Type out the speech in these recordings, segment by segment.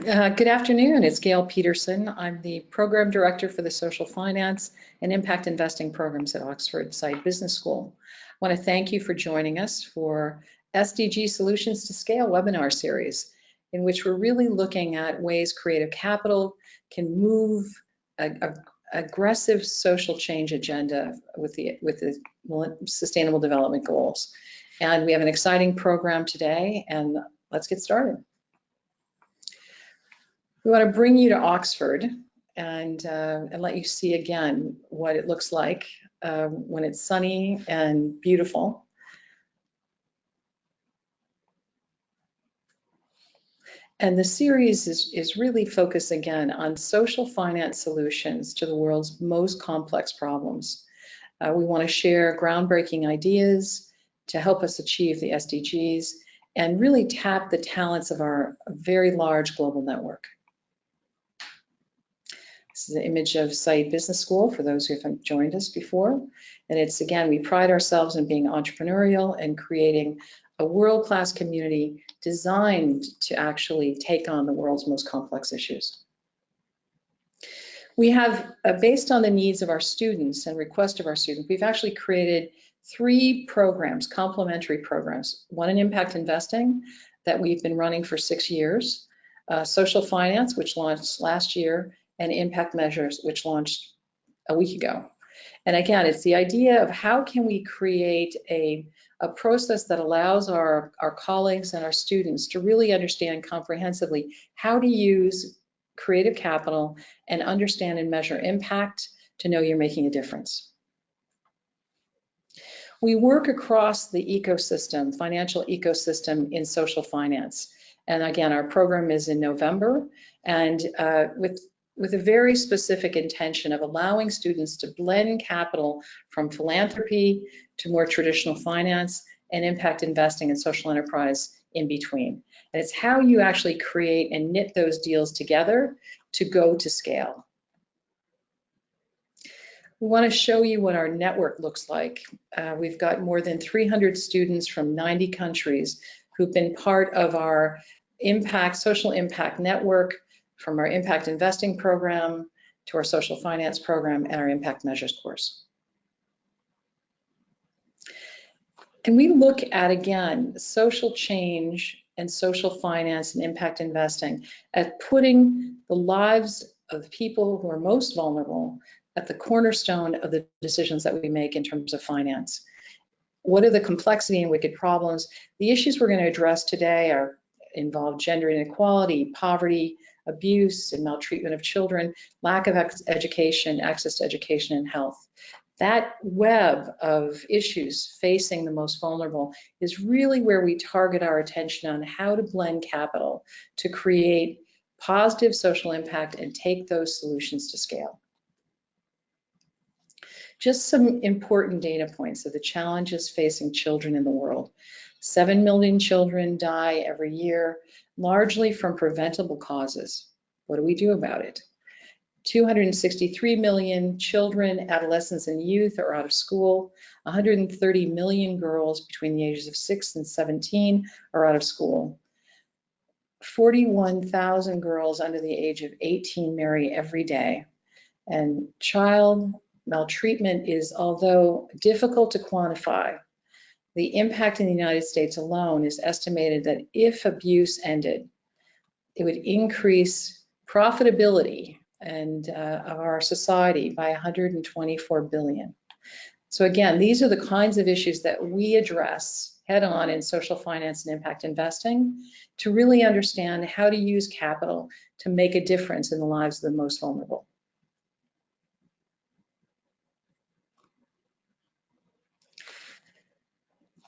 Good afternoon. It's Gayle Peterson. I'm the Program Director for the Social Finance and Impact Investing programs at Oxford Saïd Business School. I want to thank you for joining us for SDG Solutions to Scale webinar series, in which we're really looking at ways creative capital can move an aggressive social change agenda with the Sustainable Development Goals. And we have an exciting program today, and let's get started. We want to bring you to Oxford and let you see again what it looks like when it's sunny and beautiful. And the series is really focused again on social finance solutions to the world's most complex problems. We want to share groundbreaking ideas to help us achieve the SDGs and really tap the talents of our very large global network. This is an image of Saïd Business School for those who haven't joined us before. And it's, again, we pride ourselves in being entrepreneurial and creating a world-class community designed to actually take on the world's most complex issues. We have, based on the needs of our students and request of our students, we've actually created 3 programs, complementary programs. One in impact investing that we've been running for 6 years, social finance, which launched last year, and impact measures, which launched a week ago. And again, it's the idea of how can we create a process that allows our colleagues and our students to really understand comprehensively how to use creative capital and understand and measure impact to know you're making a difference. We work across the ecosystem, financial ecosystem in social finance. And again, our program is in November, and with a very specific intention of allowing students to blend capital from philanthropy to more traditional finance and impact investing and social enterprise in between. And it's how you actually create and knit those deals together to go to scale. We want to show you what our network looks like. We've got more than 300 students from 90 countries who've been part of our social impact network, from our impact investing program to our social finance program and our impact measures course. And we look at, again, social change and social finance and impact investing at putting the lives of the people who are most vulnerable at the cornerstone of the decisions that we make in terms of finance. What are the complexity and wicked problems? The issues we're going to address today involve gender inequality, poverty, abuse and maltreatment of children, lack of education, access to education and health. That web of issues facing the most vulnerable is really where we target our attention on how to blend capital to create positive social impact and take those solutions to scale. Just some important data points of the challenges facing children in the world. 7 million children die every year, largely from preventable causes. What do we do about it? 263 million children, adolescents, and youth are out of school. 130 million girls between the ages of 6 and 17 are out of school. 41,000 girls under the age of 18 marry every day. And child maltreatment is, although difficult to quantify, the impact in the United States alone is estimated that if abuse ended, it would increase profitability and of our society by 124 billion. So again, these are the kinds of issues that we address head on in social finance and impact investing to really understand how to use capital to make a difference in the lives of the most vulnerable.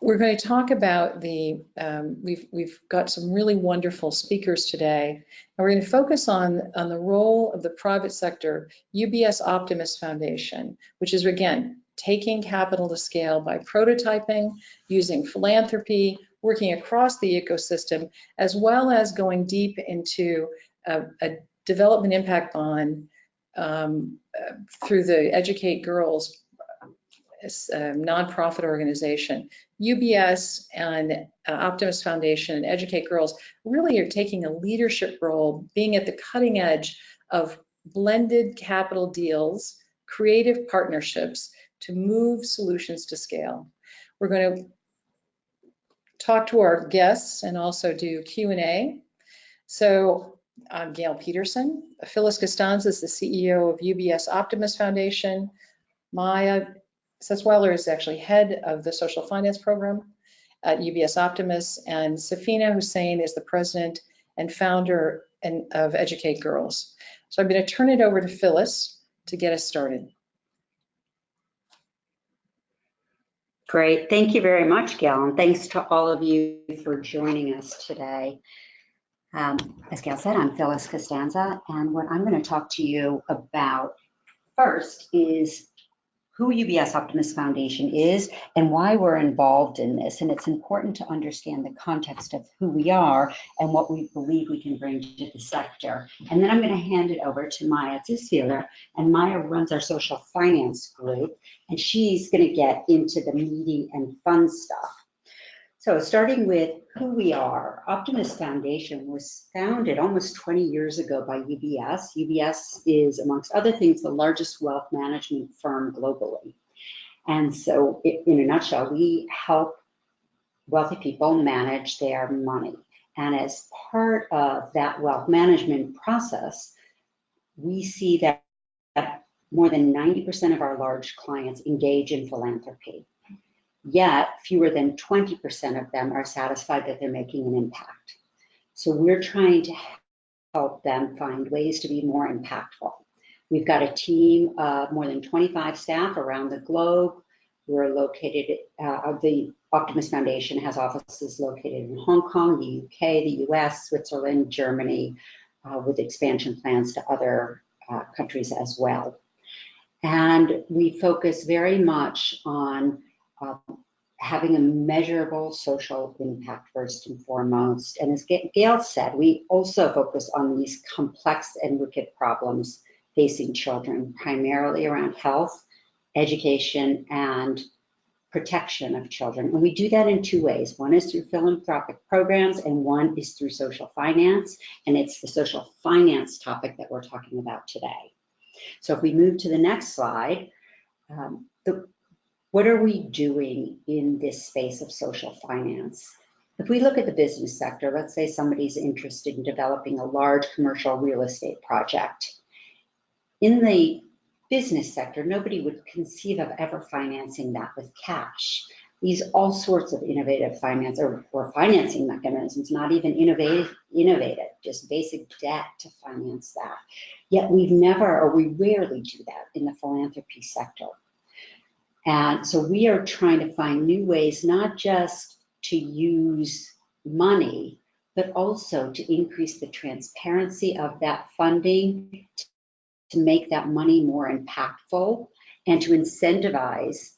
We're going to talk about we've got some really wonderful speakers today, and we're going to focus on the role of the private sector, Optimus Foundation, which is, again, taking capital to scale by prototyping, using philanthropy, working across the ecosystem, as well as going deep into a development impact bond through the Educate Girls nonprofit organization. UBS and Optimus Foundation and Educate Girls really are taking a leadership role, being at the cutting edge of blended capital deals, creative partnerships to move solutions to scale. We're going to talk to our guests and also do Q&A. So I'm Gayle Peterson. Phyllis Costanza is the CEO of UBS Optimus Foundation. Maya Ziswiler is actually head of the social finance program at UBS Optimus, and Safeena Husain is the president and founder of Educate Girls. So I'm going to turn it over to Phyllis to get us started. Great, thank you very much, Gayle, and thanks to all of you for joining us today. As Gayle said, I'm Phyllis Costanza, and what I'm going to talk to you about first is who UBS Optimus Foundation is and why we're involved in this. And it's important to understand the context of who we are and what we believe we can bring to the sector. And then I'm going to hand it over to Maya Ziswiler, and Maya runs our social finance group, and she's going to get into the meaty and fun stuff. So starting with who we are, Optimus Foundation was founded almost 20 years ago by UBS. UBS is, amongst other things, the largest wealth management firm globally. And so in a nutshell, we help wealthy people manage their money. And as part of that wealth management process, we see that more than 90% of our large clients engage in philanthropy. Yet fewer than 20% of them are satisfied that they're making an impact. So we're trying to help them find ways to be more impactful. We've got a team of more than 25 staff around the globe. We're located, the Optimus Foundation has offices located in Hong Kong, the UK, the US, Switzerland, Germany, with expansion plans to other countries as well. And we focus very much on having a measurable social impact first and foremost. And as Gayle said, we also focus on these complex and wicked problems facing children, primarily around health, education, and protection of children. And we do that in two ways. One is through philanthropic programs, and one is through social finance. And it's the social finance topic that we're talking about today. So if we move to the next slide, what are we doing in this space of social finance? If we look at the business sector, let's say somebody's interested in developing a large commercial real estate project. In the business sector, nobody would conceive of ever financing that with cash. These all sorts of innovative finance or financing mechanisms, not even innovative, just basic debt to finance that. Yet we rarely do that in the philanthropy sector. And so we are trying to find new ways, not just to use money, but also to increase the transparency of that funding, to make that money more impactful, and to incentivize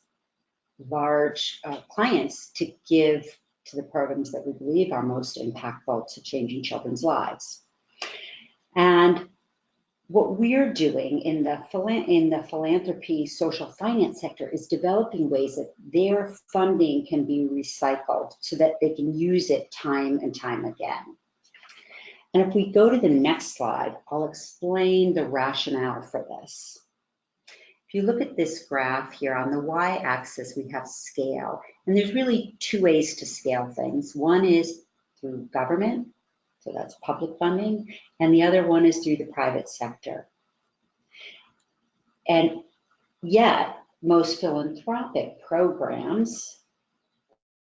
large clients to give to the programs that we believe are most impactful to changing children's lives. And what we're doing in the philanthropy social finance sector is developing ways that their funding can be recycled so that they can use it time and time again. And if we go to the next slide, I'll explain the rationale for this. If you look at this graph here, on the y-axis, we have scale. And there's really two ways to scale things. One is through government, so that's public funding, and the other one is through the private sector. And yet, most philanthropic programs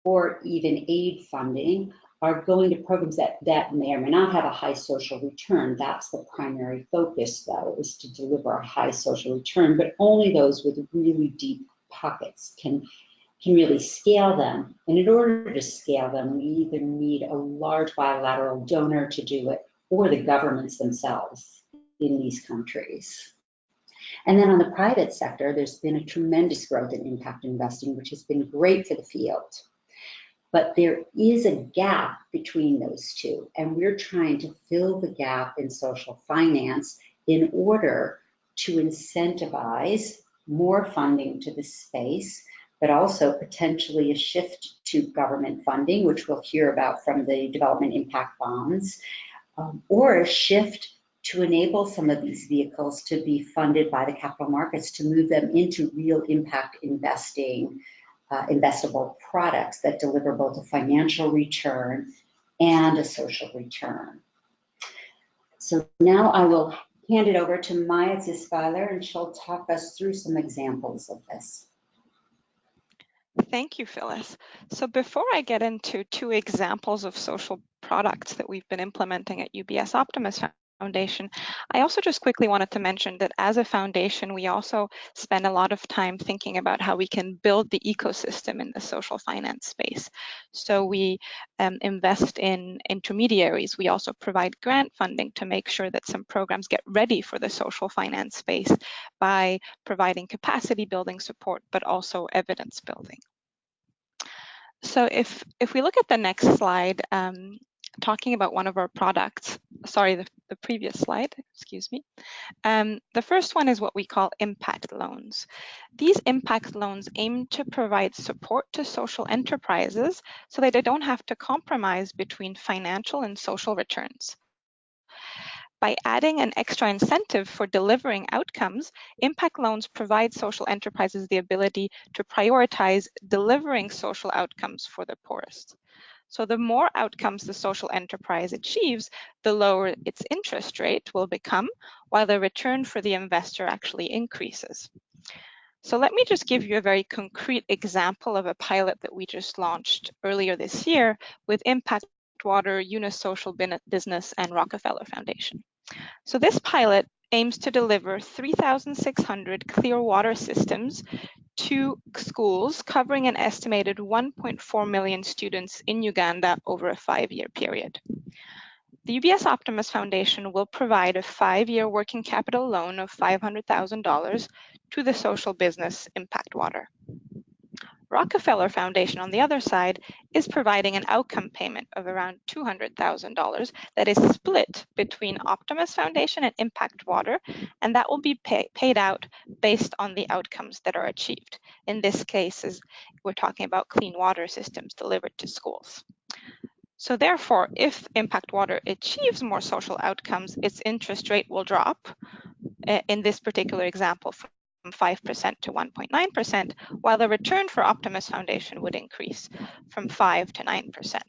or even aid funding are going to programs that may or may not have a high social return. That's the primary focus, though, is to deliver a high social return, but only those with really deep pockets can really scale them. And in order to scale them, we either need a large bilateral donor to do it or the governments themselves in these countries. And then on the private sector, there's been a tremendous growth in impact investing, which has been great for the field. But there is a gap between those two, and we're trying to fill the gap in social finance in order to incentivize more funding to the space, but also potentially a shift to government funding, which we'll hear about from the development impact bonds, or a shift to enable some of these vehicles to be funded by the capital markets to move them into real impact investing, investable products that deliver both a financial return and a social return. So now I will hand it over to Maya Ziswiler, and she'll talk us through some examples of this. Thank you, Phyllis. So before I get into 2 examples of social products that we've been implementing at UBS Optimus Foundation, I also just quickly wanted to mention that as a foundation, we also spend a lot of time thinking about how we can build the ecosystem in the social finance space. So we invest in intermediaries. We also provide grant funding to make sure that some programs get ready for the social finance space by providing capacity building support, but also evidence building. So if we look at the next slide, talking about one of our products, sorry, the previous slide, excuse me. The first one is what we call impact loans. These impact loans aim to provide support to social enterprises so that they don't have to compromise between financial and social returns. By adding an extra incentive for delivering outcomes, impact loans provide social enterprises the ability to prioritize delivering social outcomes for the poorest. So the more outcomes the social enterprise achieves, the lower its interest rate will become, while the return for the investor actually increases. So let me just give you a very concrete example of a pilot that we just launched earlier this year with Impact Water, Unisocial Business, and Rockefeller Foundation. So this pilot aims to deliver 3,600 clear water systems to schools covering an estimated 1.4 million students in Uganda over a 5-year period. The UBS Optimus Foundation will provide a 5-year working capital loan of $500,000 to the social business Impact Water. Rockefeller Foundation, on the other side, is providing an outcome payment of around $200,000 that is split between Optimus Foundation and Impact Water, and that will be paid out based on the outcomes that are achieved. In this case, we're talking about clean water systems delivered to schools. So therefore, if Impact Water achieves more social outcomes, its interest rate will drop, in this particular example, from 5% to 1.9%, while the return for Optimus Foundation would increase from 5 to 9%.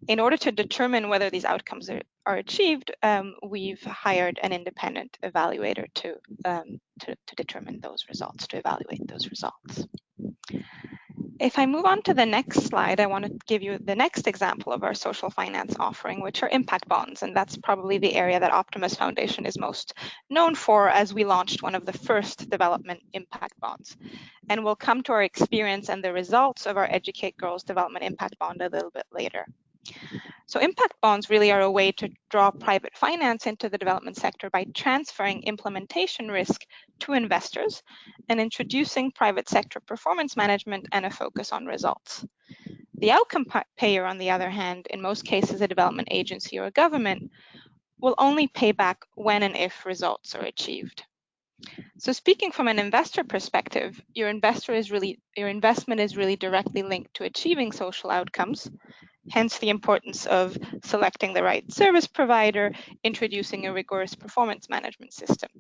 In order to determine whether these outcomes are achieved, we've hired an independent evaluator to determine those results, to evaluate those results. If I move on to the next slide, I want to give you the next example of our social finance offering, which are impact bonds. And that's probably the area that Optimus Foundation is most known for, as we launched one of the first development impact bonds. And we'll come to our experience and the results of our Educate Girls Development Impact Bond a little bit later. So impact bonds really are a way to draw private finance into the development sector by transferring implementation risk to investors and introducing private sector performance management and a focus on results. The outcome payer, on the other hand, in most cases a development agency or a government, will only pay back when and if results are achieved. So speaking from an investor perspective, your investment is really directly linked to achieving social outcomes. Hence the importance of selecting the right service provider, introducing a rigorous performance management system.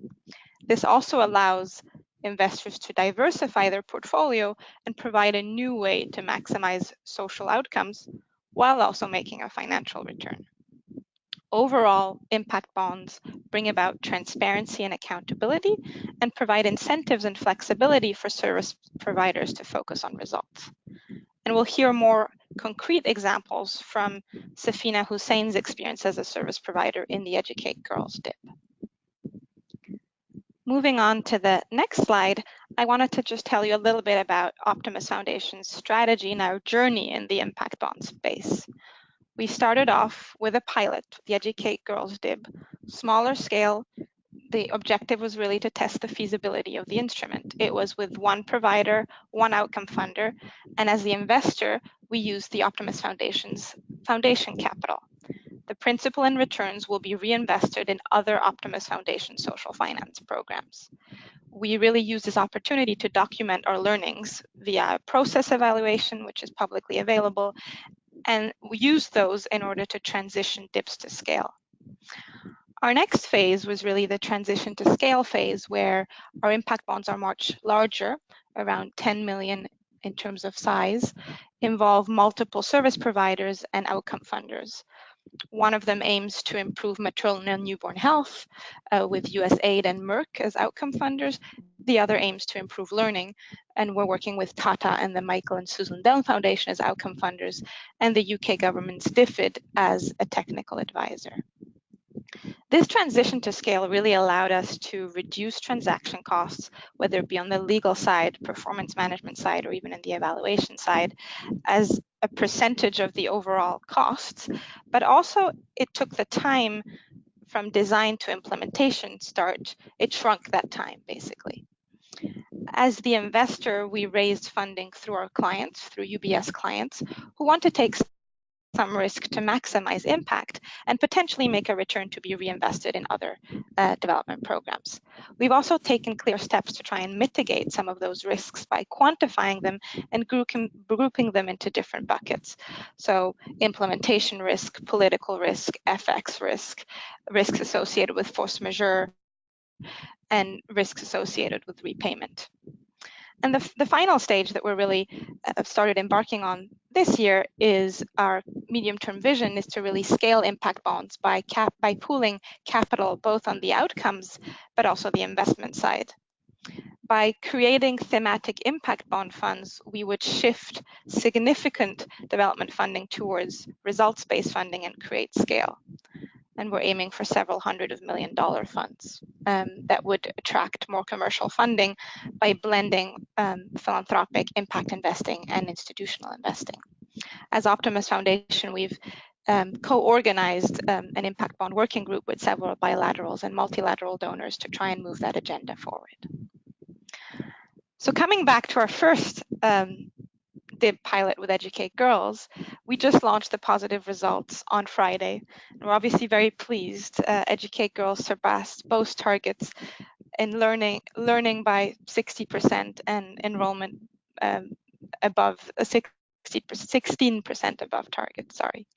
This also allows investors to diversify their portfolio and provide a new way to maximize social outcomes while also making a financial return. Overall, impact bonds bring about transparency and accountability and provide incentives and flexibility for service providers to focus on results. And we'll hear more concrete examples from Safeena Husain's experience as a service provider in the Educate Girls DIB. Moving on to the next slide, I wanted to just tell you a little bit about Optimus Foundation's strategy and our journey in the impact bond space. We started off with a pilot, the Educate Girls DIB, smaller scale. The objective was really to test the feasibility of the instrument. It was with one provider, one outcome funder, and as the investor, we used the Optimus Foundation's foundation capital. The principal and returns will be reinvested in other Optimus Foundation social finance programs. We really use this opportunity to document our learnings via process evaluation, which is publicly available, and we use those in order to transition DIBs to scale. Our next phase was really the transition to scale phase, where our impact bonds are much larger, around 10 million in terms of size, involve multiple service providers and outcome funders. One of them aims to improve maternal and newborn health with USAID and Merck as outcome funders. The other aims to improve learning, and we're working with Tata and the Michael and Susan Dell Foundation as outcome funders, and the UK government's DFID as a technical advisor. This transition to scale really allowed us to reduce transaction costs, whether it be on the legal side, performance management side, or even in the evaluation side, as a percentage of the overall costs, but also it took the time from design to implementation start, it shrunk that time basically. As the investor, we raised funding through our clients, through UBS clients, who want to take some risk to maximize impact and potentially make a return to be reinvested in other development programs. We've also taken clear steps to try and mitigate some of those risks by quantifying them and grouping them into different buckets. So implementation risk, political risk, FX risk, risks associated with force majeure, and risks associated with repayment. And the final stage that we're really started embarking on this year is our medium-term vision is to really scale impact bonds by pooling capital both on the outcomes but also the investment side. By creating thematic impact bond funds, we would shift significant development funding towards results-based funding and create scale. And we're aiming for several $100 million funds that would attract more commercial funding by blending philanthropic impact investing and institutional investing. As Optimus Foundation, we've co-organized an impact bond working group with several bilaterals and multilateral donors to try and move that agenda forward. So coming back to our first DIB pilot with Educate Girls, we just launched the positive results on Friday. And we're obviously very pleased. Educate Girls surpassed both targets in learning by 60% and enrollment above 16% above target, sorry.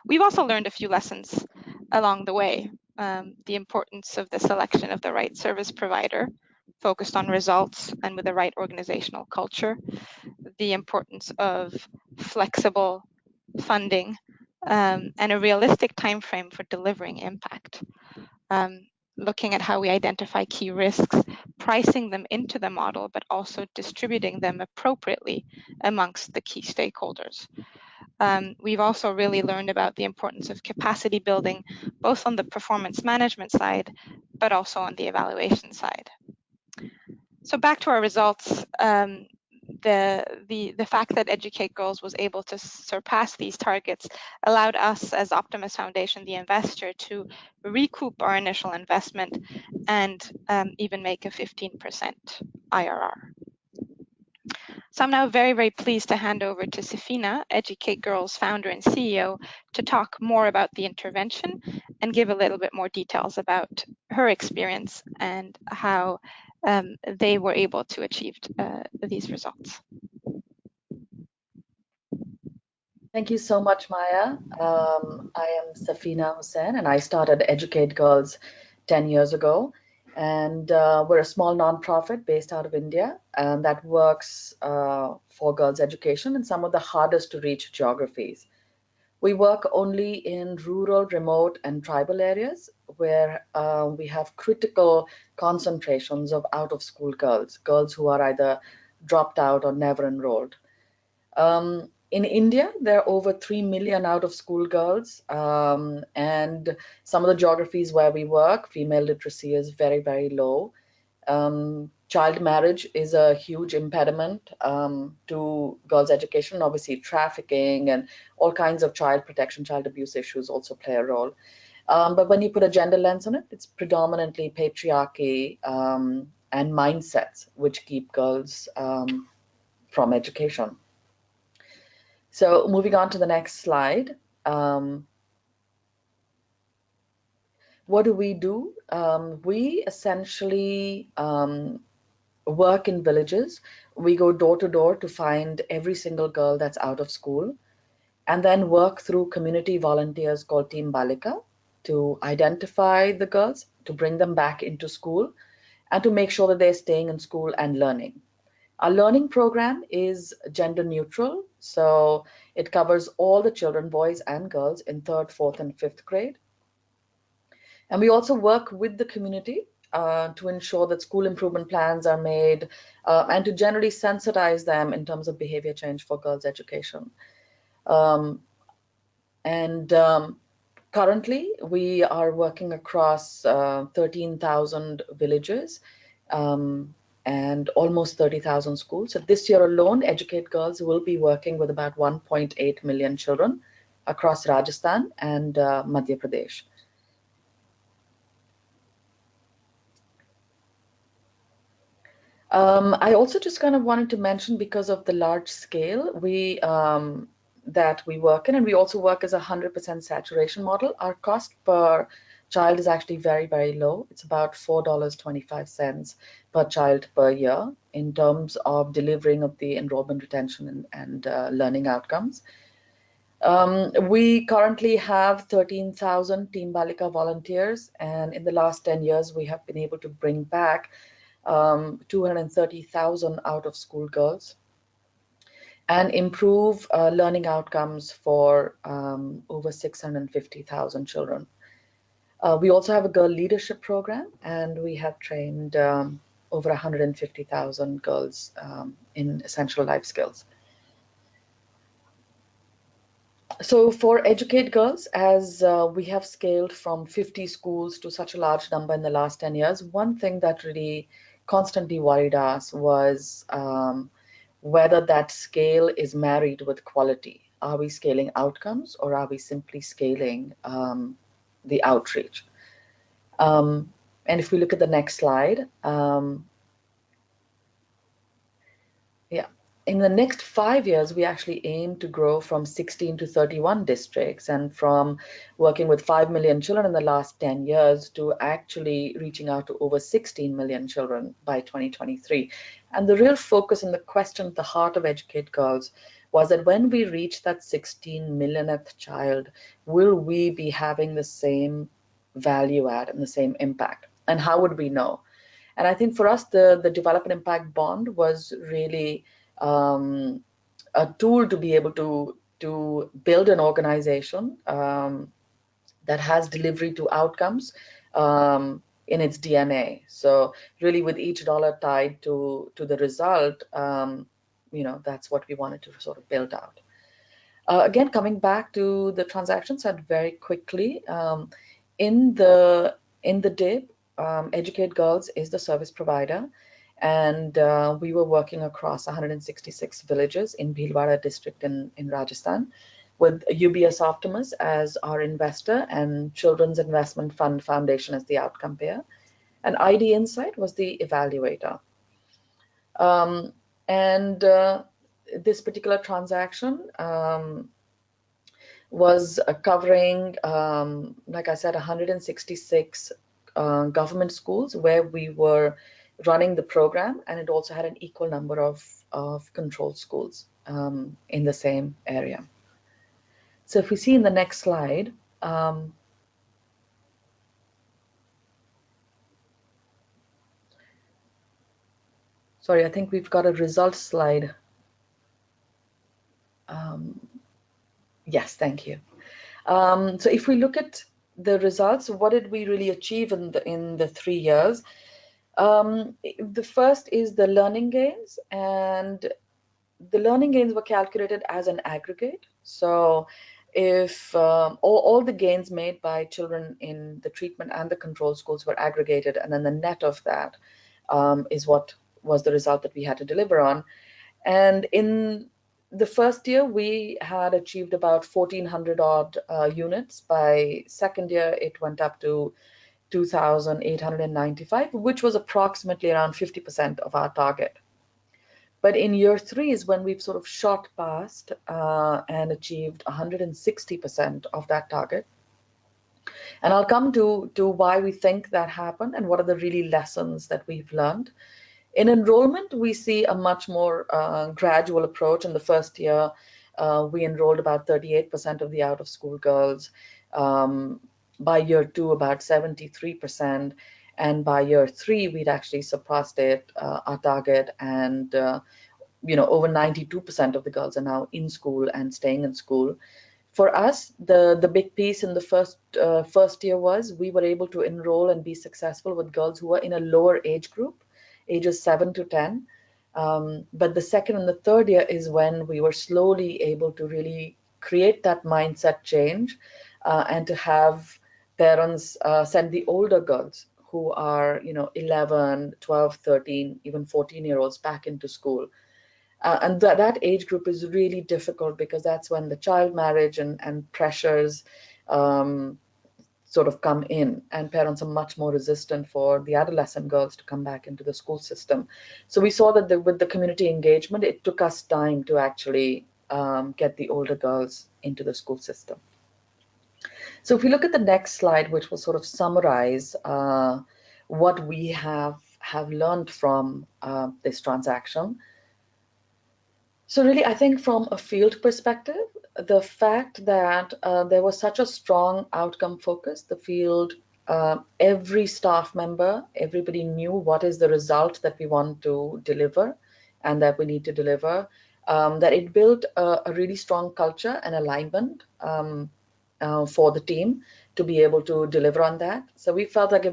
We've also learned a few lessons along the way. The importance of the selection of the right service provider, focused on results and with the right organizational culture, the importance of flexible funding and a realistic time frame for delivering impact. Looking at how we identify key risks, pricing them into the model, but also distributing them appropriately amongst the key stakeholders. We've also really learned about the importance of capacity building, both on the performance management side, but also on the evaluation side. So back to our results, the fact that Educate Girls was able to surpass these targets allowed us as Optimus Foundation, the investor, to recoup our initial investment and even make a 15% IRR. So I'm now very, very pleased to hand over to Safeena, Educate Girls founder and CEO, to talk more about the intervention and give a little bit more details about her experience and how they were able to achieve these results. Thank you so much, Maya. I am Safeena Husain, and I started Educate Girls 10 years ago. And we're a small nonprofit based out of India, and that works for girls' education in some of the hardest to reach geographies. We work only in rural, remote, and tribal areas where we have critical concentrations of out-of-school girls, girls who are either dropped out or never enrolled. In India, there are over 3 million out-of-school girls, and some of the geographies where we work, female literacy is very, very low. Child marriage is a huge impediment to girls' education. Obviously, trafficking and all kinds of child protection, child abuse issues also play a role. But when you put a gender lens on it, it's predominantly patriarchy and mindsets which keep girls from education. So moving on to the next slide. What do? We essentially work in villages. We go door to door to find every single girl that's out of school, and then work through community volunteers called Team Balika to identify the girls, to bring them back into school, and to make sure that they're staying in school and learning. Our learning program is gender neutral, so it covers all the children, boys and girls, in 3rd, 4th, and 5th grade. And we also work with the community to ensure that school improvement plans are made and to generally sensitize them in terms of behavior change for girls' education. And currently, we are working across 13,000 villages and almost 30,000 schools. So this year alone, Educate Girls will be working with about 1.8 million children across Rajasthan and Madhya Pradesh. I also just kind of wanted to mention, because of the large scale that we work in, and we also work as a 100% saturation model, our cost per child is actually very, very low. It's about $4.25 per child per year in terms of delivering of the enrollment, retention, and learning outcomes. We currently have 13,000 Team Balika volunteers, and in the last 10 years, we have been able to bring back 230,000 out-of-school girls and improve learning outcomes for over 650,000 children. We also have a girl leadership program, and we have trained over 150,000 girls in essential life skills. So for Educate Girls, as we have scaled from 50 schools to such a large number in the last 10 years, one thing that really constantly worried us was whether that scale is married with quality. Are we scaling outcomes, or are we simply scaling the outreach? And if we look at the next slide, in the next 5 years, we actually aim to grow from 16 to 31 districts, and from working with 5 million children in the last 10 years to actually reaching out to over 16 million children by 2023. And the real focus and the question at the heart of Educate Girls was that when we reach that 16 millionth child, will we be having the same value add and the same impact? And how would we know? And I think for us, the development impact bond was really a tool to be able to build an organization that has delivery to outcomes in its DNA. So really, with each dollar tied to the result, that's what we wanted to sort of build out. Again, coming back to the transaction side very quickly, in the DIB, Educate Girls is the service provider, and we were working across 166 villages in Bhilwara district in Rajasthan, with UBS Optimus as our investor and Children's Investment Fund Foundation as the outcome payer. And ID Insight was the evaluator. This particular transaction was covering, like I said, 166 government schools where we were running the program, and it also had an equal number of controlled schools in the same area. So if we see in the next slide, sorry, I think we've got a results slide. Yes, thank you. So if we look at the results, what did we really achieve in the 3 years? The first is the learning gains, and the learning gains were calculated as an aggregate. So if all the gains made by children in the treatment and the control schools were aggregated, and then the net of that is what was the result that we had to deliver on. And in the first year, we had achieved about 1,400 odd units. By second year, it went up to 2,895, which was approximately around 50% of our target. But in year 3 is when we've sort of shot past and achieved 160% of that target. And I'll come to why we think that happened and what are the really lessons that we've learned. In enrollment, we see a much more gradual approach. In the first year, we enrolled about 38% of the out-of-school girls. By year 2, about 73%. And by year 3, we'd actually surpassed it, our target, and over 92% of the girls are now in school and staying in school. For us, the big piece in the first year was we were able to enroll and be successful with girls who were in a lower age group, ages 7 to 10. But the second and the third year is when we were slowly able to really create that mindset change and to have parents send the older girls who are 11, 12, 13, even 14-year-olds back into school. And that age group is really difficult because that's when the child marriage and pressures sort of come in, and parents are much more resistant for the adolescent girls to come back into the school system. So we saw that with the community engagement, it took us time to actually get the older girls into the school system. So if we look at the next slide, which will sort of summarize what we have learned from this transaction. So really, I think from a field perspective, the fact that there was such a strong outcome focus, the field, every staff member, everybody knew what is the result that we want to deliver and that we need to deliver, that it built a really strong culture and alignment for the team to be able to deliver on that. So we felt like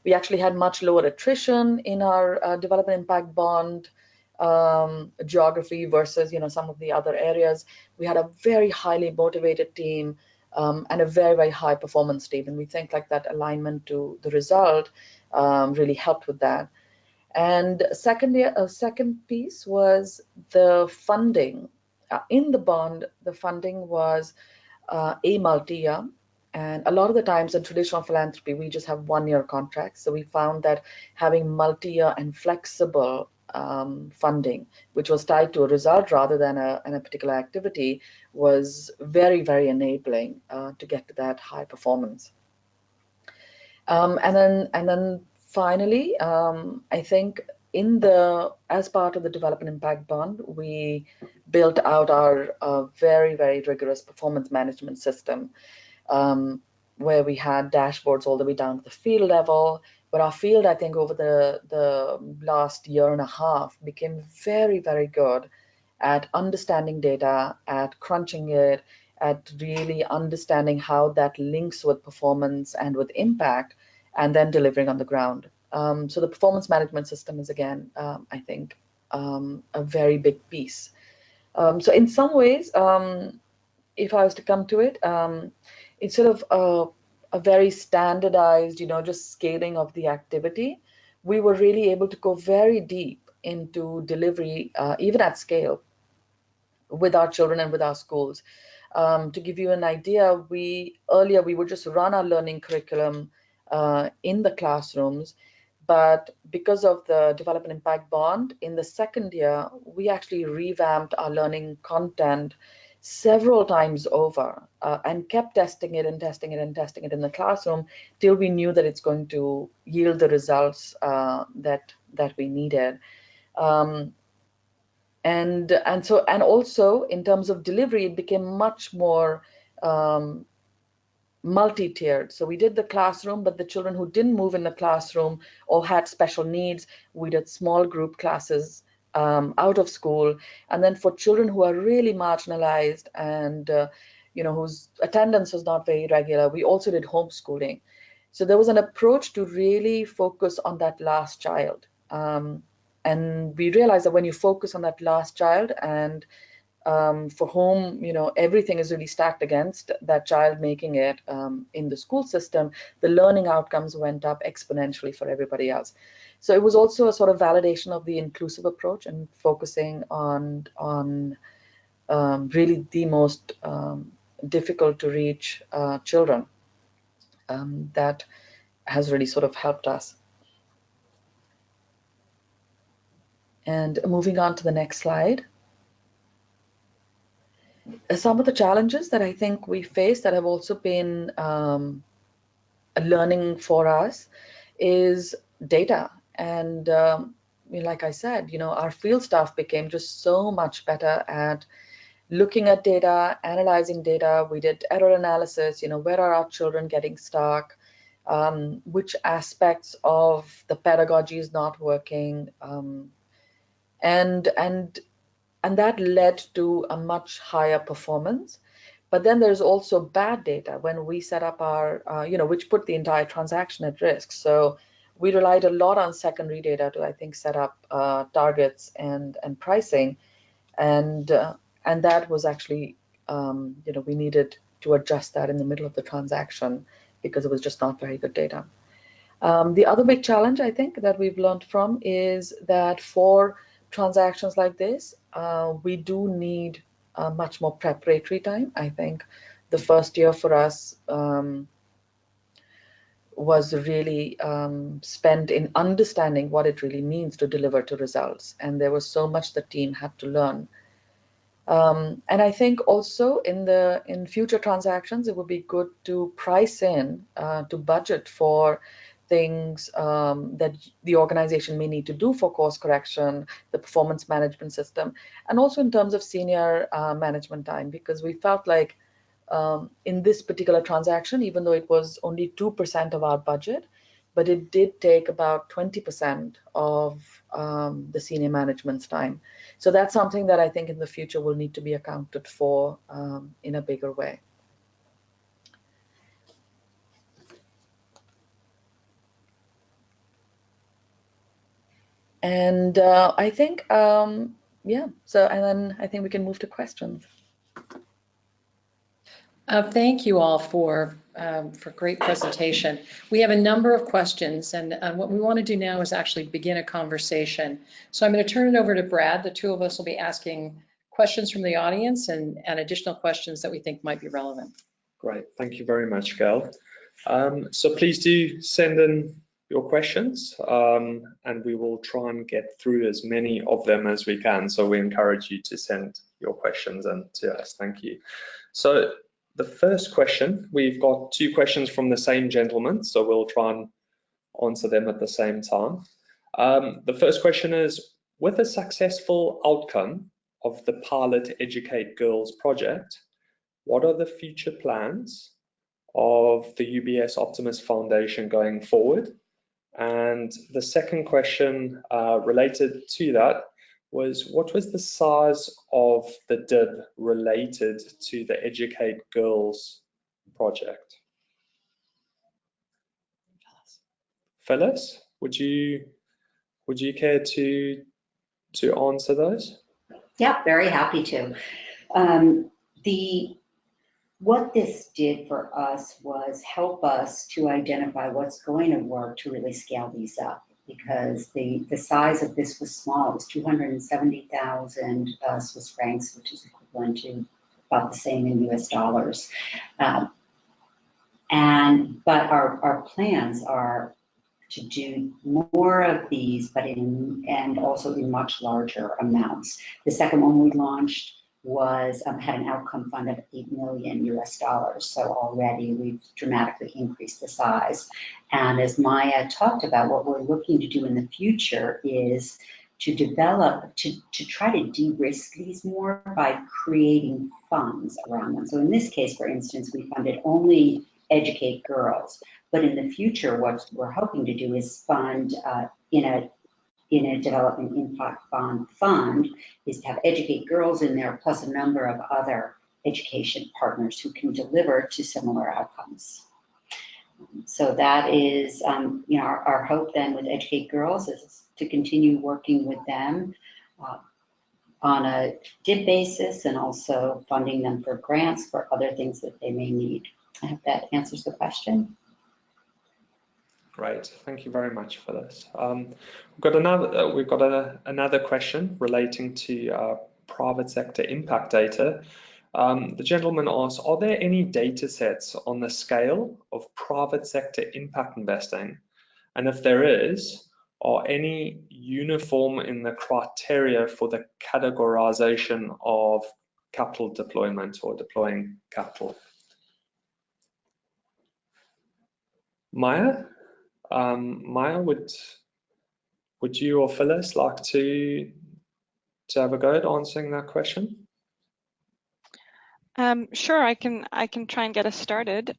we actually had much lower attrition in our development impact bond geography versus some of the other areas. We had a very highly motivated team and a very, very high performance team, and we think like that alignment to the result really helped with that. And a second piece was the funding. In the bond, the funding was a multi-year, and a lot of the times in traditional philanthropy we just have 1-year contracts. So we found that having multi-year and flexible funding, which was tied to a result rather than a particular activity, was very, very enabling to get to that high performance. And then finally, I think as part of the development impact bond, we built out our very, very rigorous performance management system, where we had dashboards all the way down to the field level. But our field, I think, over the last year and a half became very, very good at understanding data, at crunching it, at really understanding how that links with performance and with impact, and then delivering on the ground. So the performance management system is, again, I think, a very big piece. So in some ways, if I was to come to it, instead of a very standardized, just scaling of the activity, we were really able to go very deep into delivery, even at scale, with our children and with our schools. To give you an idea, earlier we would just run our learning curriculum in the classrooms, but because of the development impact bond, in the second year, we actually revamped our learning content several times over and kept testing it and testing it and testing it in the classroom till we knew that it's going to yield the results that we needed. And also in terms of delivery, it became much more multi-tiered. So we did the classroom, but the children who didn't move in the classroom or had special needs, we did small group classes out of school. And then for children who are really marginalized and whose attendance was not very regular, we also did homeschooling. So there was an approach to really focus on that last child. And we realized that when you focus on that last child and for whom everything is really stacked against that child making it in the school system, the learning outcomes went up exponentially for everybody else. So it was also a sort of validation of the inclusive approach and focusing on really the most difficult to reach children that has really sort of helped us. And moving on to the next slide. Some of the challenges that I think we face that have also been learning for us is data. And like I said, our field staff became just so much better at looking at data, analyzing data. We did error analysis, where are our children getting stuck, which aspects of the pedagogy is not working, and that led to a much higher performance. But then there's also bad data when we set up our, which put the entire transaction at risk. So we relied a lot on secondary data to, I think, set up targets and pricing, and that was actually, we needed to adjust that in the middle of the transaction because it was just not very good data. The other big challenge, I think, that we've learned from is that for transactions like this, we do need much more preparatory time. I think the first year for us was really spent in understanding what it really means to deliver to results. And there was so much the team had to learn. And I think also in future transactions, it would be good to price in, to budget for things that the organization may need to do for course correction, the performance management system, and also in terms of senior management time, because we felt like in this particular transaction, even though it was only 2% of our budget, but it did take about 20% of the senior management's time. So that's something that I think in the future will need to be accounted for in a bigger way. And I think, yeah, so, and then I think we can move to questions. Thank you all for great presentation. We have a number of questions, and what we want to do now is actually begin a conversation. So I'm going to turn it over to Brad. The two of us will be asking questions from the audience and additional questions that we think might be relevant. Great, thank you very much, Gayle. So please do send in your questions, and we will try and get through as many of them as we can. So we encourage you to send your questions in to us. Thank you. So the first question, we've got two questions from the same gentleman, so we'll try and answer them at the same time. The first question is, with a successful outcome of the pilot Educate Girls project, what are the future plans of the UBS Optimus Foundation going forward? And the second question related to that was, what was the size of the DIB related to the Educate Girls project? Phyllis, would you care to answer those? Yeah, very happy to. What this did for us was help us to identify what's going to work to really scale these up, because the size of this was small. It was 270,000 Swiss francs, which is equivalent to about the same in US dollars. But our plans are to do more of these, but and also in much larger amounts. The second one we launched was had an outcome fund of $8 million US dollars. So already we've dramatically increased the size. And as Maya talked about, what we're looking to do in the future is to develop, to try to de-risk these more by creating funds around them. So in this case, for instance, we funded only Educate Girls, but in the future, what we're hoping to do is fund in a development impact fund is to have Educate Girls in there, plus a number of other education partners who can deliver to similar outcomes. So that is, our hope then with Educate Girls is to continue working with them on a DIB basis and also funding them for grants for other things that they may need. I hope that answers the question. Great, thank you very much for this. We've got another question relating to private sector impact data. The gentleman asks, are there any data sets on the scale of private sector impact investing? And if there is, are any uniform in the criteria for the categorization of capital deployment or deploying capital? Maya, Maya, would you or Phyllis like to have a go at answering that question? Sure, I can try and get us started.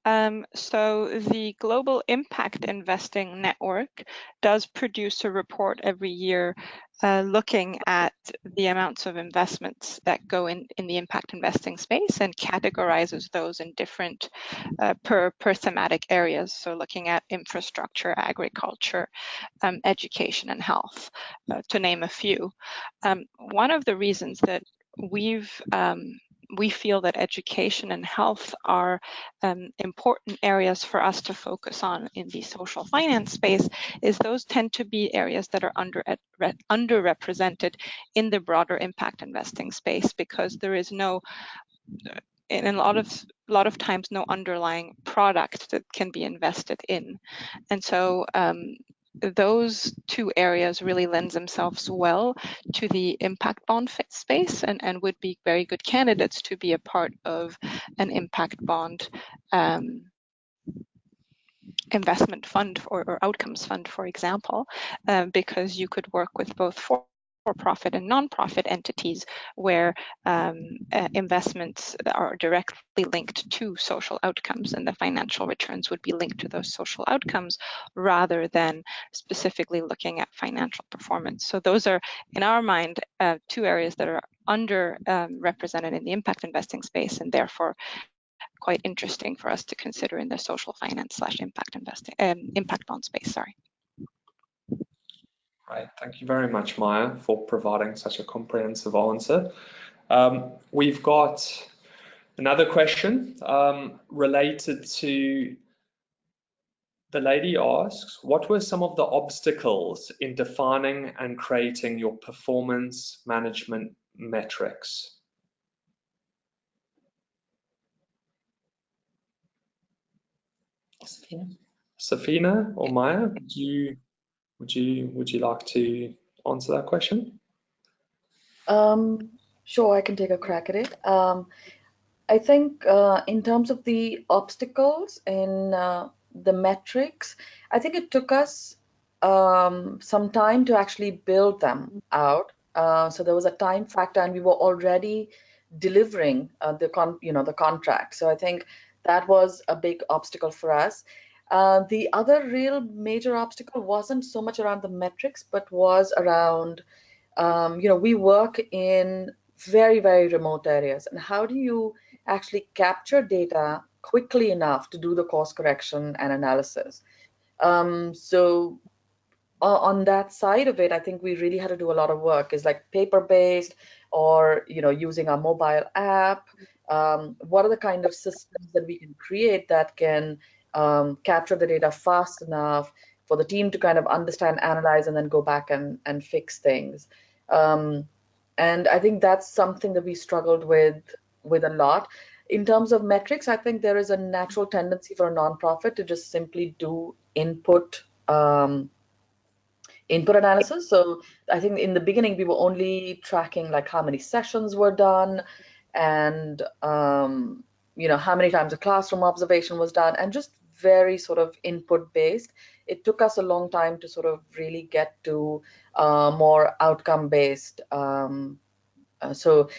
So the Global Impact Investing Network does produce a report every year looking at the amounts of investments that go in the impact investing space and categorizes those in different per thematic areas. So looking at infrastructure, agriculture, education, and health, to name a few. One of the reasons that we feel that education and health are important areas for us to focus on in the social finance space is those tend to be areas that are underrepresented in the broader impact investing space, because there is no, in a lot of times, no underlying product that can be invested in. And so those two areas really lend themselves well to the impact bond space and would be very good candidates to be a part of an impact bond investment fund or outcomes fund, for example, because you could work with both for-profit and non-profit entities where investments are directly linked to social outcomes, and the financial returns would be linked to those social outcomes rather than specifically looking at financial performance. So those are, in our mind, two areas that are underrepresented in the impact investing space, and therefore quite interesting for us to consider in the social finance / impact investing, impact bond space, sorry. Right, thank you very much, Maya, for providing such a comprehensive answer. We've got another question related to, the lady asks, what were some of the obstacles in defining and creating your performance management metrics? Safeena or Maya, would you like to answer that question? Sure, I can take a crack at it. I think in terms of the obstacles in the metrics, I think it took us some time to actually build them out. So there was a time factor, and we were already delivering the contract. So I think that was a big obstacle for us. The other real major obstacle wasn't so much around the metrics, but was around, we work in very, very remote areas. And how do you actually capture data quickly enough to do the course correction and analysis? So on that side of it, I think we really had to do a lot of work. Is like paper-based or using a mobile app. What are the kind of systems that we can create that can capture the data fast enough for the team to kind of understand, analyze, and then go back and fix things. And I think that's something that we struggled with a lot. In terms of metrics, I think there is a natural tendency for a nonprofit to just simply do input analysis. So I think in the beginning we were only tracking like how many sessions were done and how many times a classroom observation was done, and just very sort of input based. It took us a long time to sort of really get to more outcome based. So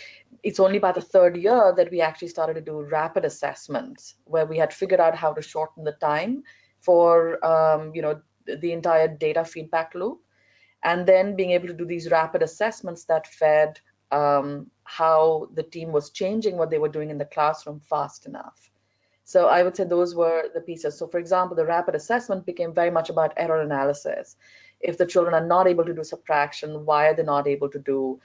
it's only by the third year that we actually started to do rapid assessments, where we had figured out how to shorten the time for the entire data feedback loop, and then being able to do these rapid assessments that fed how the team was changing what they were doing in the classroom fast enough. So I would say those were the pieces. So for example, the rapid assessment became very much about error analysis. If the children are not able to do subtraction, why are they not able to do?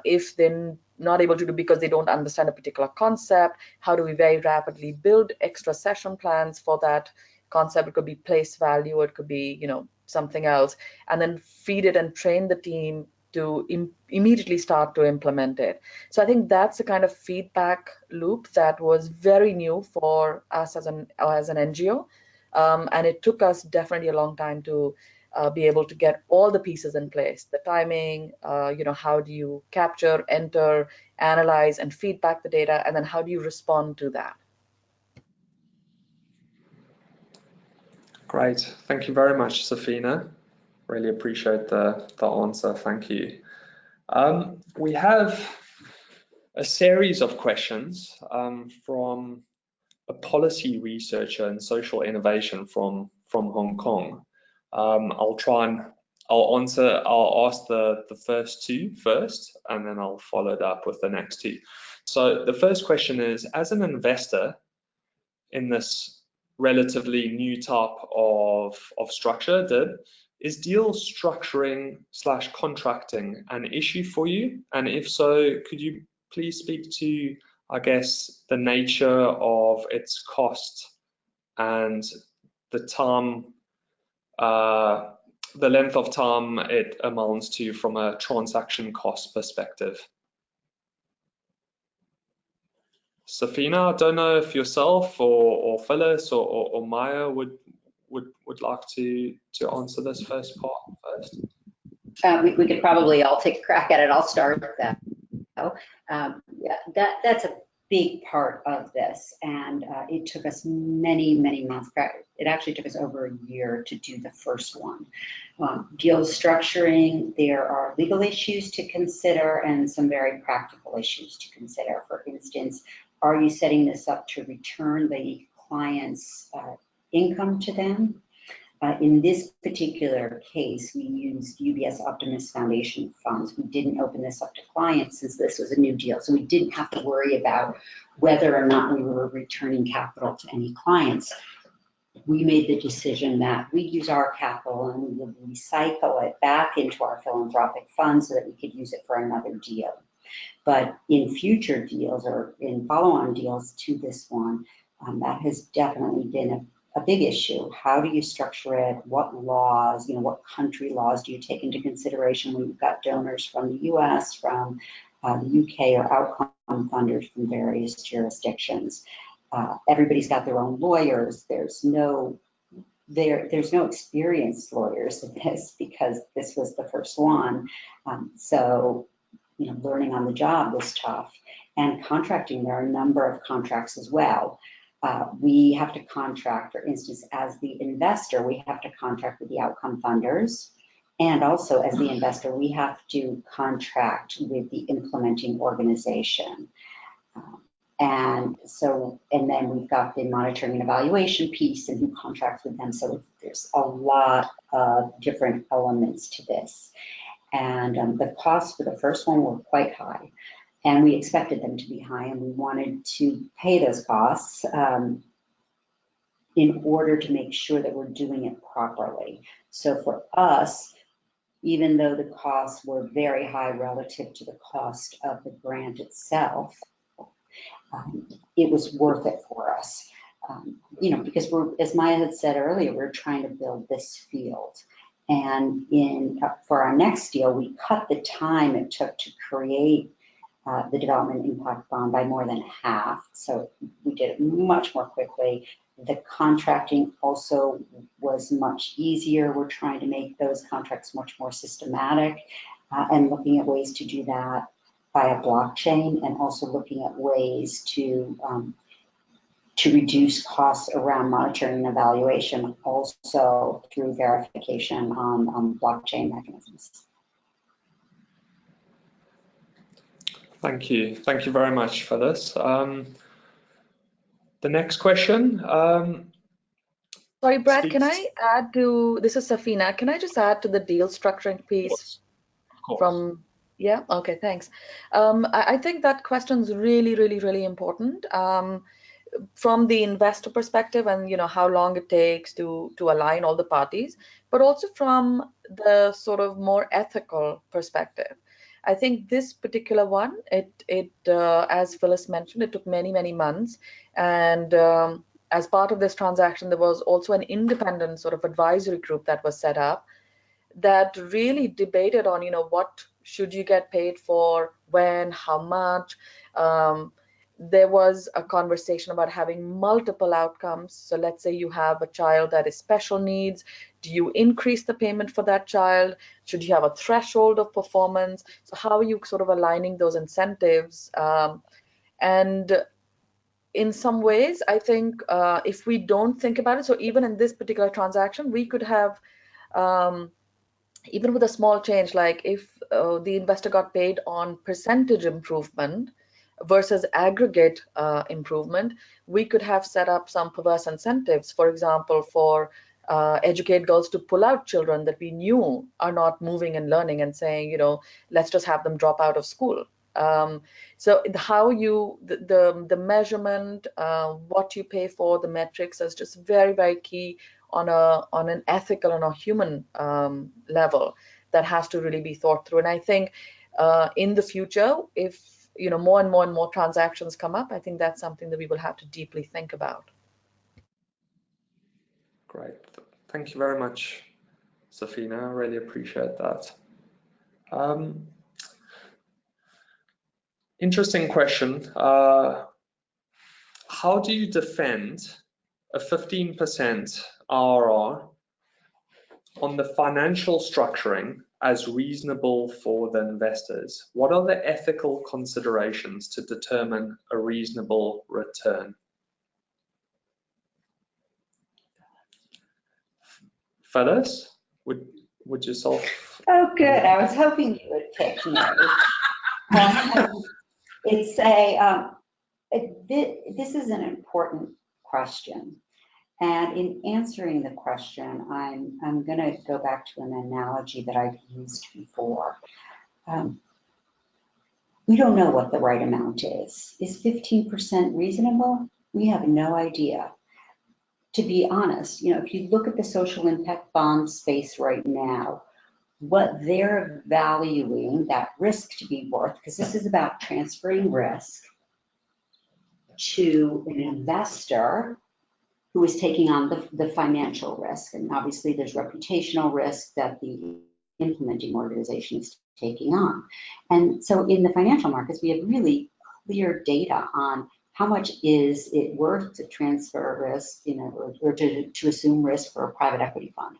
If they're not able to do because they don't understand a particular concept, how do we very rapidly build extra session plans for that concept? It could be place value, it could be something else, and then feed it and train the team to immediately start to implement it. So I think that's the kind of feedback loop that was very new for us as an NGO, and it took us definitely a long time to be able to get all the pieces in place. The timing, how do you capture, enter, analyze, and feedback the data, and then how do you respond to that? Great. Thank you very much, Safeena. Really appreciate the answer. Thank you. We have a series of questions from a policy researcher in social innovation from Hong Kong. I'll ask the first two first, and then I'll follow it up with the next two. So the first question is, as an investor in this relatively new type of structure, DIB, is deal structuring / contracting an issue for you? And if so, could you please speak to, I guess, the nature of its cost and the time, the length of time it amounts to from a transaction cost perspective? Safeena, I don't know if yourself or Phyllis or Maya would like to answer this first part first. We could probably all take a crack at it. I'll start with that. Yeah, that's a big part of this, and it took us many months. It actually took us over a year to do the first one. Deal structuring, there are legal issues to consider and some very practical issues to consider. For instance, are you setting this up to return the client's income to them? In this particular case, we used UBS Optimus Foundation funds. We didn't open this up to clients since this was a new deal, so we didn't have to worry about whether or not we were returning capital to any clients. We made the decision that we'd use our capital and we would recycle it back into our philanthropic fund so that we could use it for another deal. But in future deals or in follow-on deals to this one, that has definitely been a big issue. How do you structure it? What laws, what country laws do you take into consideration when you've got donors from the US, from the UK, or outcome funders from various jurisdictions? Everybody's got their own lawyers. There's no experienced lawyers in this because this was the first one. So learning on the job was tough. And contracting, there are a number of contracts as well. We have to contract, for instance, as the investor, we have to contract with the outcome funders. And also as the investor, we have to contract with the implementing organization. And then we've got the monitoring and evaluation piece and who contracts with them. So there's a lot of different elements to this. And the costs for the first one were quite high. And we expected them to be high, and we wanted to pay those costs in order to make sure that we're doing it properly. So for us, even though the costs were very high relative to the cost of the grant itself, it was worth it for us. Because as Maya had said earlier, we're trying to build this field. And for our next deal, we cut the time it took to create the development impact bond by more than half. So we did it much more quickly. The contracting also was much easier. We're trying to make those contracts much more systematic and looking at ways to do that via blockchain, and also looking at ways to reduce costs around monitoring and evaluation, also through verification on blockchain mechanisms. Thank you. Thank you very much for this. The next question. Sorry, Brad, can I add to, this is Safeena, can I just add to the deal structuring piece? Of course. From, yeah, okay, thanks. I think that question's really important. From the investor perspective and how long it takes to align all the parties, but also from the sort of more ethical perspective. I think this particular one, as Phyllis mentioned, it took many months, and as part of this transaction, there was also an independent sort of advisory group that was set up that really debated on, what should you get paid for, when, how much. There was a conversation about having multiple outcomes. So let's say you have a child that is special needs. Do you increase the payment for that child? Should you have a threshold of performance? So how are you sort of aligning those incentives? And in some ways, I think if we don't think about it, so even in this particular transaction, we could have, even with a small change, like if the investor got paid on percentage improvement versus aggregate improvement, we could have set up some perverse incentives, for example, for educate girls to pull out children that we knew are not moving and learning and saying, you know, let's just have them drop out of school. So how you, the measurement, what you pay for, the metrics is just very, very key on an ethical and a human level that has to really be thought through. And I think in the future, if you know more and more transactions come up, I think that's something that we will have to deeply think about. Great. Thank you very much, Safeena. I really appreciate that. Interesting question. How do you defend a 15% IRR on the financial structuring as reasonable for the investors? What are the ethical considerations to determine a reasonable return? Phyllis, would yourself? Oh, good. I was hoping you would pick me. It's this is an important question. And in answering the question, I'm going to go back to an analogy that I've used before. We don't know what the right amount is. Is 15% reasonable? We have no idea. To be honest, you know, if you look at the social impact bond space right now, what they're valuing that risk to be worth, because this is about transferring risk to an investor who is taking on the financial risk. And obviously there's reputational risk that the implementing organization is taking on. And so in the financial markets, we have really clear data on how much is it worth to transfer risk, you know, or to assume risk for a private equity fund.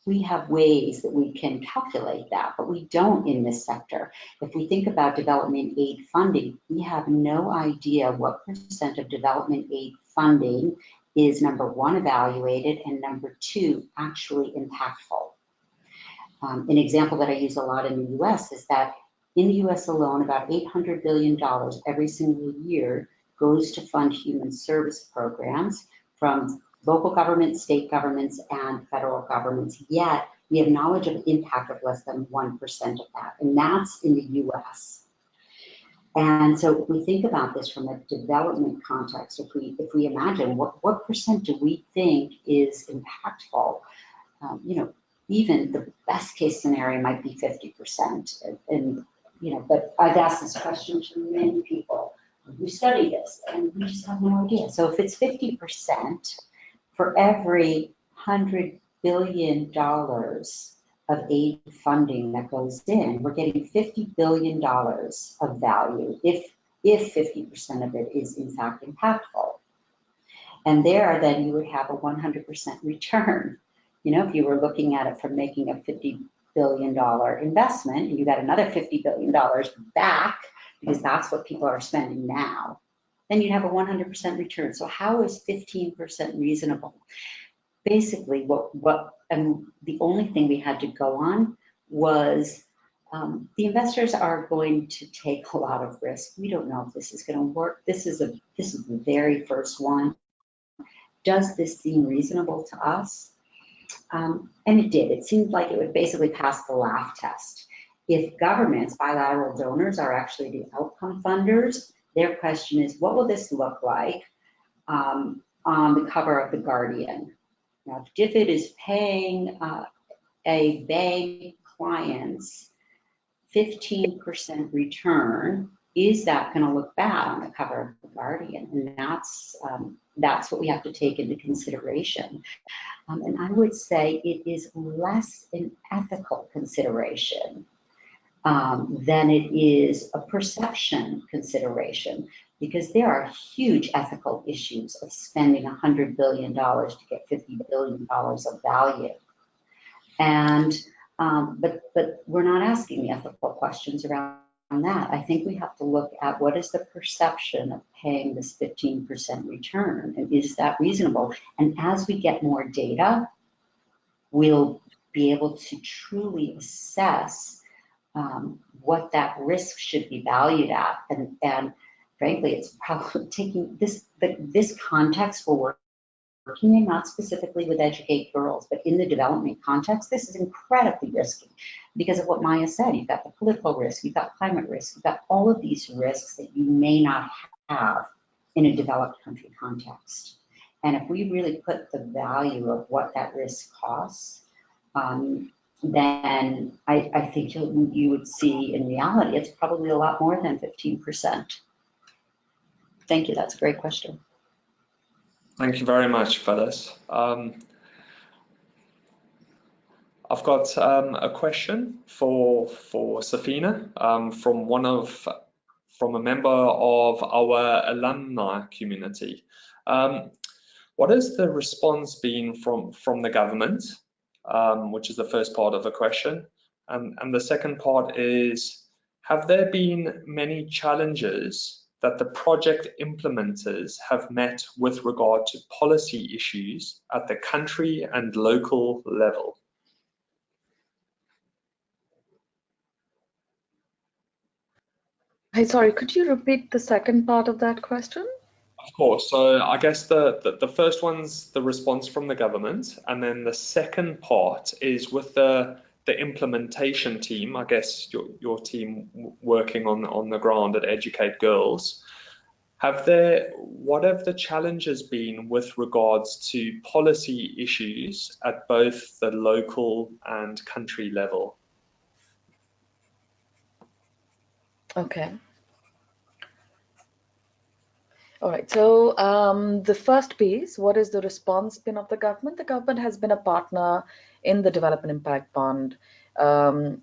We have ways that we can calculate that, but we don't in this sector. If we think about development aid funding, we have no idea what % of development aid funding is, number one, evaluated, and number two, actually impactful. An example that I use a lot in the US is that in the US alone, about $800 billion every single year goes to fund human service programs from local governments, state governments, and federal governments. Yet we have knowledge of impact of less than 1% of that, and that's in the US. And so if we think about this from a development context, if we imagine what percent do we think is impactful, you know, even the best case scenario might be 50%. And you know, but I've asked this question to many people who study this, and we just have no idea. So if it's 50%, for every $100 billion of aid funding that goes in, we're getting $50 billion of value if 50% of it is in fact impactful. And there, then you would have a 100% return. You know, if you were looking at it from making a $50 billion investment, and you got another $50 billion back, because that's what people are spending now, then you'd have a 100% return. So how is 15% reasonable? Basically, and the only thing we had to go on was the investors are going to take a lot of risk. We don't know if this is going to work. This is the very first one. Does this seem reasonable to us? And it did. It seemed like it would basically pass the laugh test. If governments, bilateral donors, are actually the outcome funders, their question is, what will this look like on the cover of The Guardian? Now, if DFID is paying a bank client's 15% return, is that going to look bad on the cover of The Guardian? And that's what we have to take into consideration. And I would say it is less an ethical consideration than it is a perception consideration, because there are huge ethical issues of spending $100 billion to get $50 billion of value. And but we're not asking the ethical questions around that, I think we have to look at what is the perception of paying this 15% return, and is that reasonable? And as we get more data, we'll be able to truly assess what that risk should be valued at. And frankly, it's probably taking this context we're working in, not specifically with Educate Girls, but in the development context, this is incredibly risky because of what Maya said. You've got the political risk, you've got climate risk, you've got all of these risks that you may not have in a developed country context. And if we really put the value of what that risk costs, then I think you would see in reality, it's probably a lot more than 15%. Thank you, that's a great question. Thank you very much, Phyllis. I've got a question for Safeena from a member of our alumni community. What has the response been from the government, which is the first part of the question, and the second part is, have there been many challenges that the project implementers have met with regard to policy issues at the country and local level? Hey, sorry, could you repeat the second part of that question? Of course. So I guess the first one's the response from the government, and then the second part is with the implementation team, I guess your team working on the ground at Educate Girls. What have the challenges been with regards to policy issues at both the local and country level? Okay. All right, so the first piece, what is the response been of the government? The government has been a partner in the Development Impact Bond.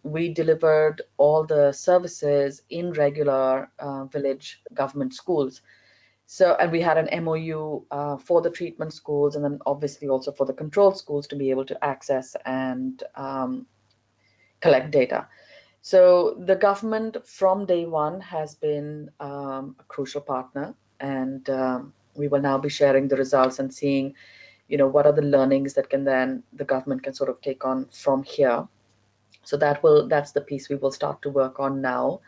We delivered all the services in regular village government schools. So, and we had an MOU for the treatment schools, and then obviously also for the control schools to be able to access and collect data. So the government from day one has been a crucial partner, and we will now be sharing the results and seeing, what are the learnings that the government can sort of take on from here. So that's the piece we will start to work on now.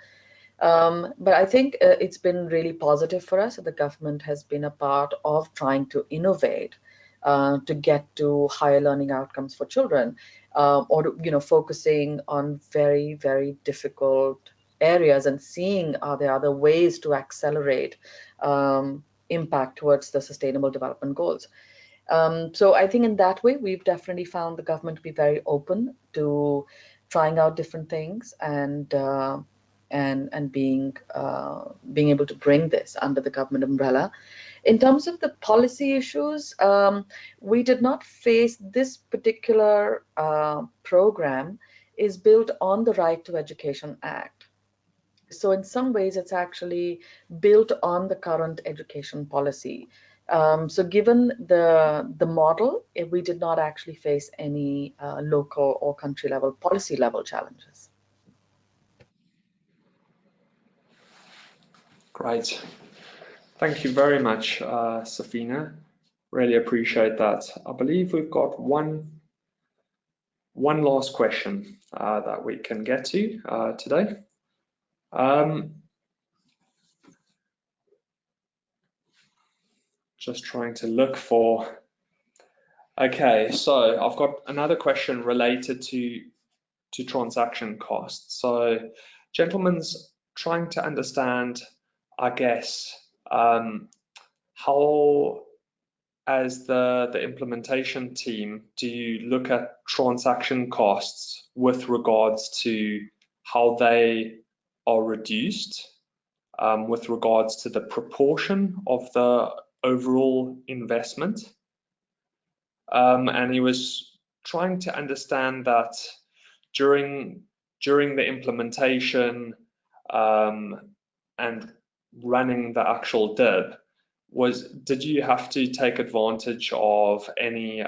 But I think it's been really positive for us. The government has been a part of trying to innovate to get to higher learning outcomes for children, or focusing on very, very difficult areas and seeing are there other ways to accelerate impact towards the Sustainable Development Goals. So I think in that way, we've definitely found the government to be very open to trying out different things and being able to bring this under the government umbrella. In terms of the policy issues, we did not face this particular program is built on the Right to Education Act. So in some ways, it's actually built on the current education policy. So given the model, we did not actually face any local or country level policy level challenges. Great. Thank you very much, Safeena. Really appreciate that. I believe we've got one last question that we can get to today. Just trying to look for. Okay, so I've got another question related to transaction costs. So, gentlemen's trying to understand, I guess, how, as the implementation team, do you look at transaction costs with regards to how they are reduced with regards to the proportion of the overall investment? And he was trying to understand that during the implementation and running the actual DIB, did you have to take advantage of any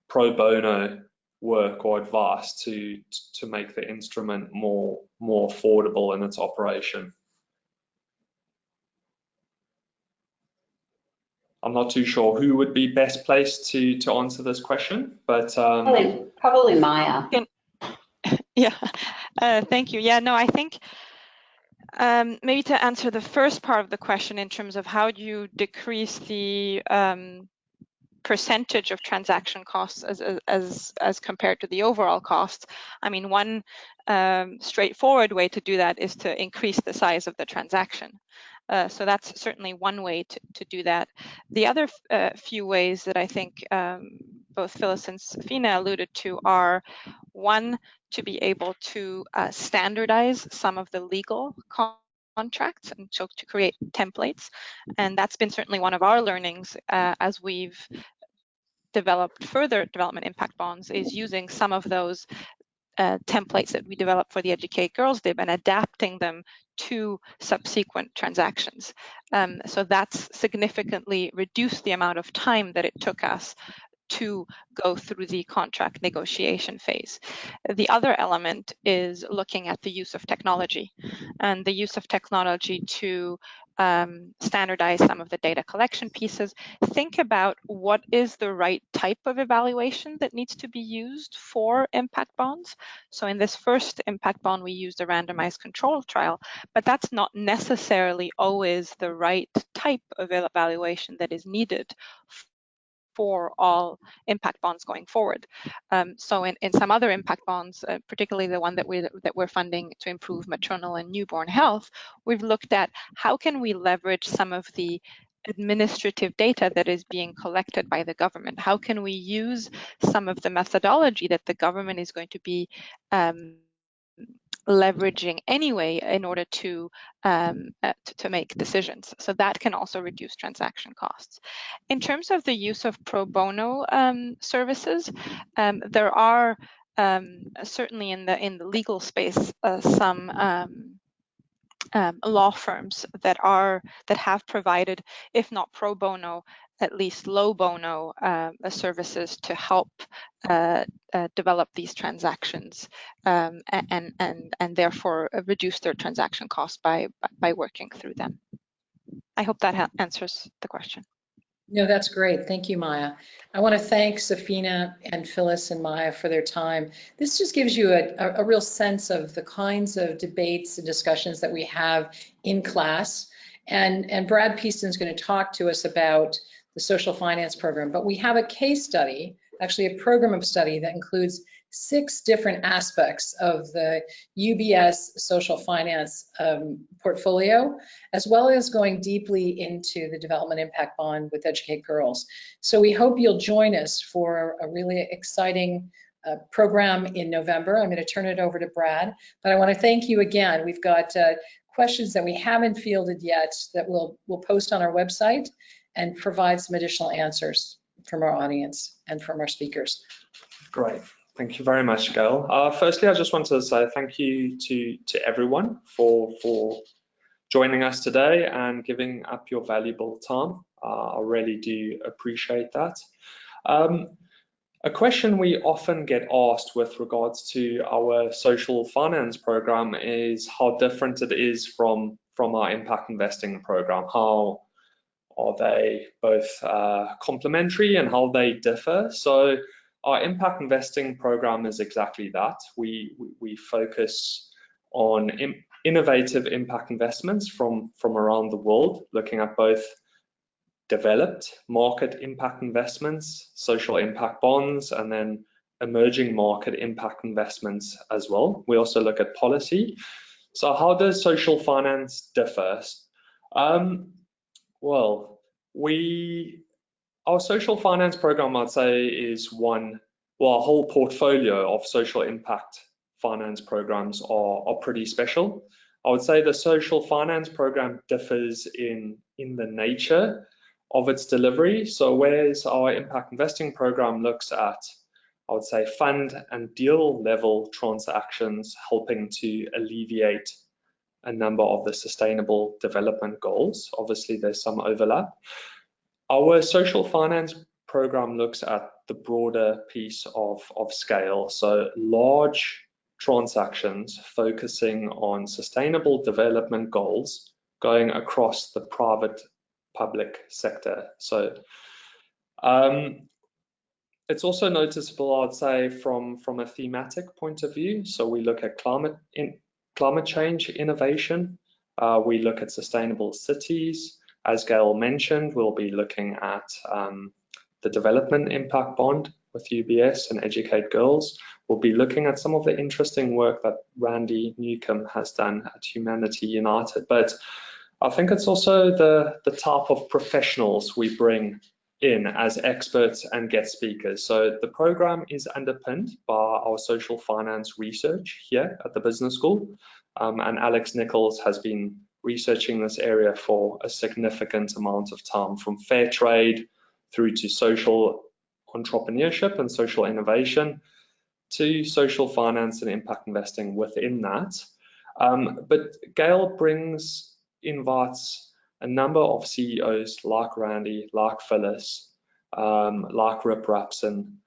pro bono work or advice to make the instrument more affordable in its operation. I'm not too sure who would be best placed to answer this question, but probably Maya. Yeah, thank you. Yeah, no, I think maybe to answer the first part of the question in terms of how do you decrease the percentage of transaction costs as compared to the overall costs. I mean, one straightforward way to do that is to increase the size of the transaction. So that's certainly one way to do that. The other few ways that I think both Phyllis and Safeena alluded to are, one, to be able to standardize some of the legal contracts, and so to create templates. And that's been certainly one of our learnings as we've developed further development impact bonds, is using some of those templates that we developed for the Educate Girls DIB and adapting them to subsequent transactions. So that's significantly reduced the amount of time that it took us to go through the contract negotiation phase. The other element is looking at the use of technology, and the use of technology to standardize some of the data collection pieces. Think about what is the right type of evaluation that needs to be used for impact bonds. So in this first impact bond, we used a randomized control trial, but that's not necessarily always the right type of evaluation that is needed for all impact bonds going forward. So in some other impact bonds, particularly the one that we're funding to improve maternal and newborn health, we've looked at how can we leverage some of the administrative data that is being collected by the government? How can we use some of the methodology that the government is going to be leveraging anyway in order to make decisions? So that can also reduce transaction costs. In terms of the use of pro bono services, there are certainly in the legal space some law firms that have provided, if not pro bono, at least low bono services to help develop these transactions and therefore reduce their transaction costs by working through them. I hope that answers the question. No, that's great. Thank you, Maya. I want to thank Safeena and Phyllis and Maya for their time. This just gives you a real sense of the kinds of debates and discussions that we have in class. And Brad Peterson is going to talk to us about the social finance program, but we have a case study, actually a program of study that includes 6 different aspects of the UBS social finance portfolio, as well as going deeply into the development impact bond with Educate Girls. So we hope you'll join us for a really exciting program in November. I'm going to turn it over to Brad, but I want to thank you again. We've got questions that we haven't fielded yet that we'll post on our website and provide some additional answers from our audience and from our speakers. Great. Thank you very much, Gayle. Firstly, I just want to say thank you to everyone for joining us today and giving up your valuable time. I really do appreciate that. A question we often get asked with regards to our social finance program is how different it is from our impact investing program. How are they both complementary and how they differ? So our impact investing program is exactly that. We focus on innovative impact investments from around the world, looking at both developed market impact investments, social impact bonds, and then emerging market impact investments as well. We also look at policy. So how does social finance differ? Well, our social finance program, I'd say, is a whole portfolio of social impact finance programs are pretty special. I would say the social finance program differs in the nature of its delivery. So whereas our impact investing program looks at, I would say, fund and deal level transactions, helping to alleviate a number of the sustainable development goals. Obviously, there's some overlap. Our social finance program looks at the broader piece of scale. So large transactions focusing on sustainable development goals going across the private public sector. So it's also noticeable, I'd say, from a thematic point of view. So we look at climate change innovation. We look at sustainable cities. As Gayle mentioned, we'll be looking at the development impact bond with UBS and Educate Girls. We'll be looking at some of the interesting work that Randy Newcomb has done at Humanity United. But I think it's also the type of professionals we bring in as experts and guest speakers. So the program is underpinned by our social finance research here at the business school. And Alex Nichols has been researching this area for a significant amount of time, from fair trade through to social entrepreneurship and social innovation to social finance and impact investing within that. But Gayle invites a number of CEOs like Randy, like Phyllis, like Rip Rapson,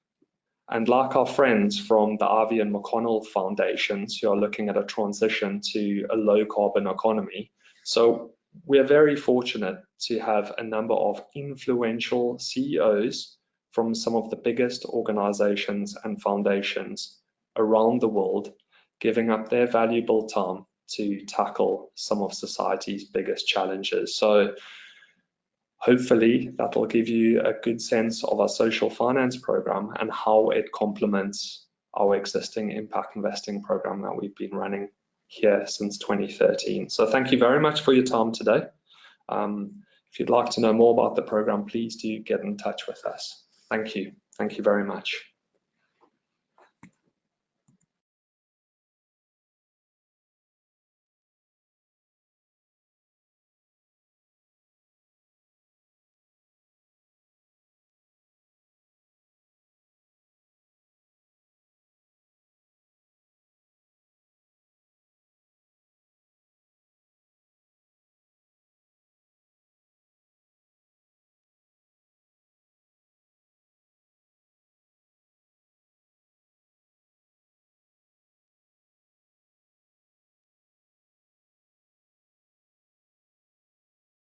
and like our friends from the Ivy and McConnell Foundations who are looking at a transition to a low carbon economy. So we are very fortunate to have a number of influential CEOs from some of the biggest organizations and foundations around the world giving up their valuable time to tackle some of society's biggest challenges. So hopefully that will give you a good sense of our social finance program and how it complements our existing impact investing program that we've been running here since 2013. So thank you very much for your time today. If you'd like to know more about the program, please do get in touch with us. Thank you. Thank you very much.